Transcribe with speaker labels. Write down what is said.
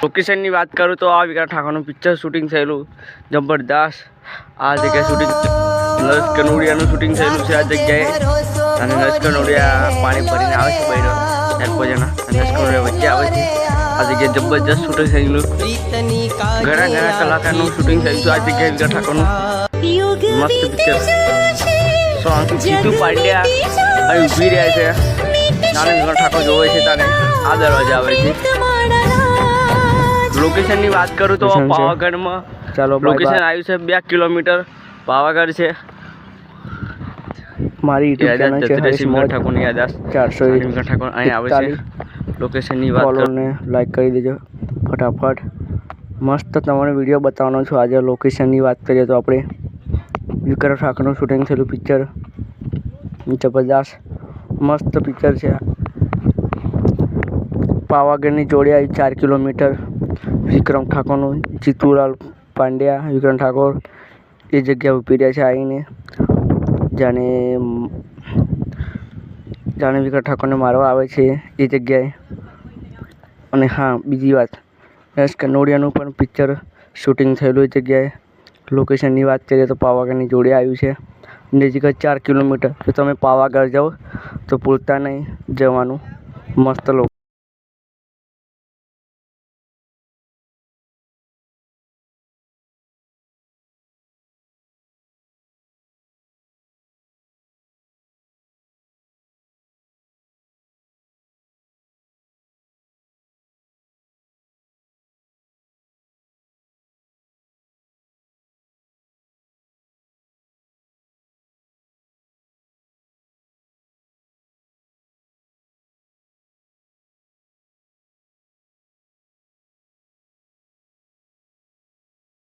Speaker 1: લોકેશનની વાત કરું તો આ વિક્રમ ઠાકોરનું પિક્ચર શૂટિંગ થયેલું જબરદસ્ત. આ જગ્યાએ શૂટિંગ નરેશ કનોડિયાનું શૂટિંગ થયેલું છે આ જગ્યાએ. અને નરેશ કનોડિયા પાણી ભરીને આવે છે બહેનો 4-5 જણા. નરેશ કનોડિયા વચ્ચે આવે છે. આ જગ્યાએ જબરજસ્ત શૂટિંગ થયેલું. ઘણા કલાકારનું શૂટિંગ થયું છે આ જગ્યાએ વિક્રમ ઠાકોરનું. મસ્ત પિક્ચર. જીતુ પાંડ્યા અહીં ઊભી રહ્યા છે. નાને વિક્રમ ઠાકોર જોવે છે તાને આ દરવાજા આવે છે. લોકેશનની વાત કરું તો પાવાગઢમાં ચાલો લોકેશન આવ્યું છે 2 કિલોમીટર પાવાગઢ છે. મારી યુટ્યુબ ચેનલ છે વિક્રમ ઠાકોરની યાદાશ 400 વિક્રમ ઠાકોર અહીં આવે છે. લોકેશનની વાત ફોલોને લાઈક કરી દેજો ફટાફટ. મસ્ત તમને વિડીયો બતાવવાનો છું. આજે લોકેશનની વાત કરીએ તો આપણે વિક્રમ ઠાકોરનું શૂટિંગ થયેલું પિક્ચર જબરદસ્ત મસ્ત પિક્ચર છે. પાવાગઢની જોડે આવી 4 કિલોમીટર વિક્રમ ઠાકોરનું. જીતુલાલ પાંડ્યા વિક્રમ ઠાકોર એ જગ્યા ઊભી રહ્યા છે આવીને. જાણે વિક્રમ ઠાકોરને મારવા આવે છે એ જગ્યાએ. અને હા, બીજી વાત, નરેશ કનોડિયાનું પણ પિક્ચર શૂટિંગ થયેલું એ જગ્યાએ. લોકેશનની વાત કરીએ તો પાવાગઢની જોડે આવ્યું છે. નજીક 4 કિલોમીટર. જો તમે પાવાગઢ જાઓ તો ભૂલતા નહીં જવાનું. મસ્ત